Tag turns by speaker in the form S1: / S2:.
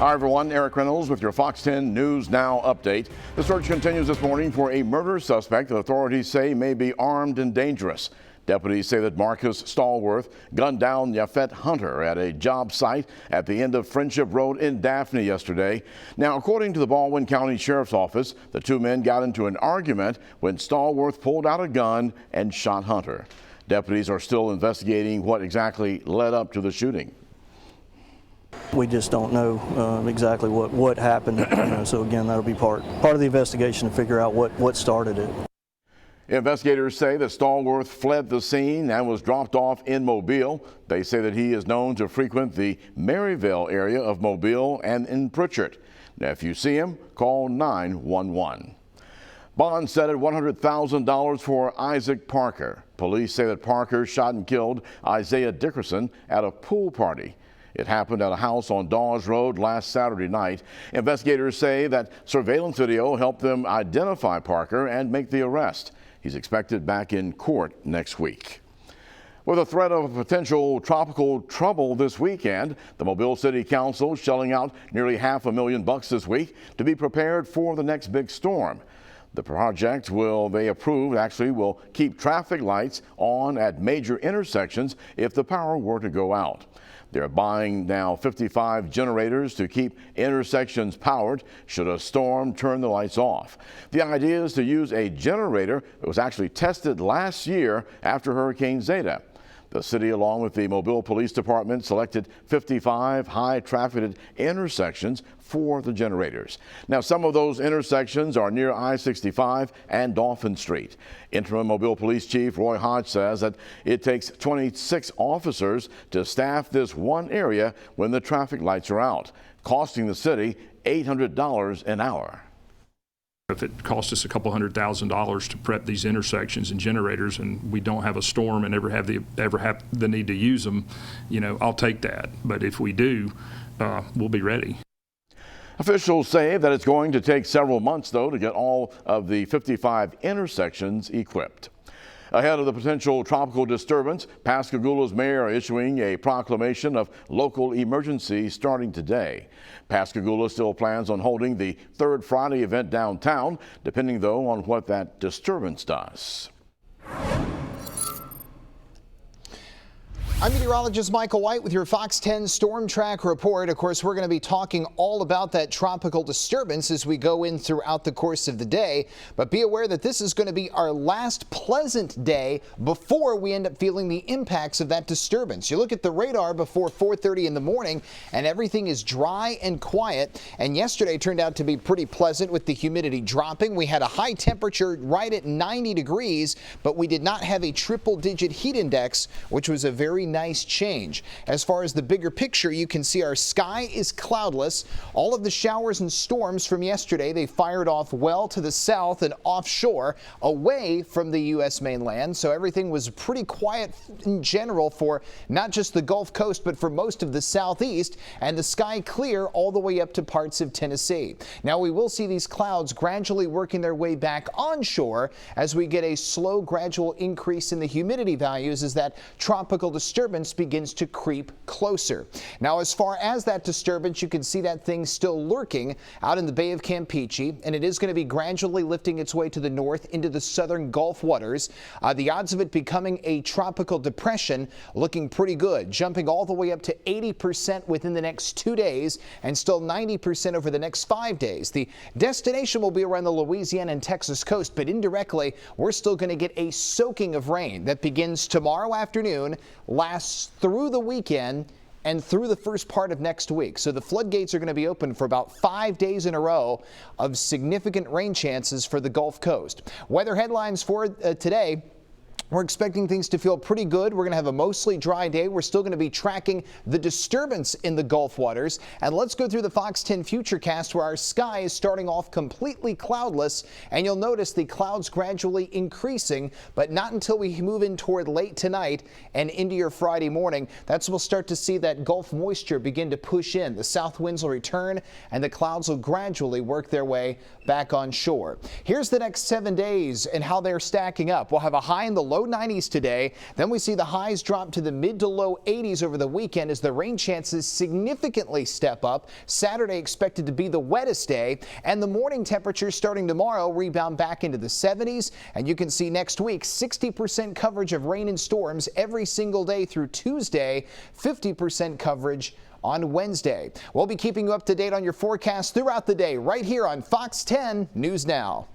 S1: Hi, everyone. Eric Reynolds with your Fox 10 News Now update. The search continues this morning for a murder suspect that authorities say may be armed and dangerous. Deputies say that Marcus Stallworth gunned down Yafet Hunter at a job site at the end of Friendship Road in Daphne yesterday. Now, according to the Baldwin County Sheriff's Office, the two men got into an argument when Stallworth pulled out a gun and shot Hunter. Deputies are still investigating what exactly led up to the shooting.
S2: We just don't know exactly what happened. So again, that'll be part of the investigation to figure out what started it.
S1: Investigators say that Stallworth fled the scene and was dropped off in Mobile. They say that he is known to frequent the Maryville area of Mobile and in Pritchard. Now, if you see him, call 911. Bond set at $100,000 for Isaac Parker. Police say that Parker shot and killed Isaiah Dickerson at a pool party. It happened at a house on Dawes Road last Saturday night. Investigators say that surveillance video helped them identify Parker and make the arrest. He's expected back in court next week. With a threat of potential tropical trouble this weekend, the Mobile City Council shelling out nearly $500,000 this week to be prepared for the next big storm. The project they approved will keep traffic lights on at major intersections if the power were to go out. They're buying now 55 generators to keep intersections powered should a storm turn the lights off. The idea is to use a generator that was actually tested last year after Hurricane Zeta. The city, along with the Mobile Police Department, selected 55 high-trafficked intersections for the generators. Now, some of those intersections are near I-65 and Dolphin Street. Interim Mobile Police Chief Roy Hodge says that it takes 26 officers to staff this one area when the traffic lights are out, costing the city $800 an hour.
S3: If it costs us a couple $100,000 to prep these intersections and generators, and we don't have a storm and ever have the need to use them, I'll take that. But if we do, we'll be ready.
S1: Officials say that it's going to take several months, though, to get all of the 55 intersections equipped. Ahead of the potential tropical disturbance, Pascagoula's mayor issuing a proclamation of local emergency starting today. Pascagoula still plans on holding the third Friday event downtown, depending, though, on what that disturbance does.
S4: I'm meteorologist Michael White with your Fox 10 Storm Track report. Of course, we're going to be talking all about that tropical disturbance as we go in throughout the course of the day. But be aware that this is going to be our last pleasant day before we end up feeling the impacts of that disturbance. You look at the radar before 4:30 in the morning and everything is dry and quiet. And yesterday turned out to be pretty pleasant with the humidity dropping. We had a high temperature right at 90 degrees, but we did not have a triple-digit heat index, which was a very nice change. As far as the bigger picture, you can see our sky is cloudless. All of the showers and storms from yesterday, they fired off well to the south and offshore away from the U.S. mainland. So everything was pretty quiet in general for not just the Gulf Coast, but for most of the southeast, and the sky clear all the way up to parts of Tennessee. Now we will see these clouds gradually working their way back onshore as we get a slow gradual increase in the humidity values as that tropical disturbance begins to creep closer. Now, as far as that disturbance, you can see that thing still lurking out in the Bay of Campeche, and it is going to be gradually lifting its way to the north into the southern Gulf waters. The odds of it becoming a tropical depression looking pretty good, jumping all the way up to 80% within the next 2 days and still 90% over the next 5 days. The destination will be around the Louisiana and Texas coast, but indirectly, we're still going to get a soaking of rain that begins tomorrow afternoon, lasts through the weekend and through the first part of next week. So the floodgates are going to be open for about 5 days in a row of significant rain chances for the Gulf Coast. Weather headlines for today. We're expecting things to feel pretty good. We're going to have a mostly dry day. We're still going to be tracking the disturbance in the Gulf waters. And let's go through the Fox 10 Futurecast, where our sky is starting off completely cloudless. And you'll notice the clouds gradually increasing, but not until we move in toward late tonight and into your Friday morning. That's when we'll start to see that Gulf moisture begin to push in. The south winds will return, and the clouds will gradually work their way back on shore. Here's the next 7 days and how they're stacking up. We'll have a high in the low low 90s today. Then we see the highs drop to the mid to low 80s over the weekend as the rain chances significantly step up. Saturday expected to be the wettest day, and the morning temperatures starting tomorrow rebound back into the 70s. And you can see next week 60% coverage of rain and storms every single day through Tuesday, 50% coverage on Wednesday. We'll be keeping you up to date on your forecast throughout the day right here on Fox 10 News Now.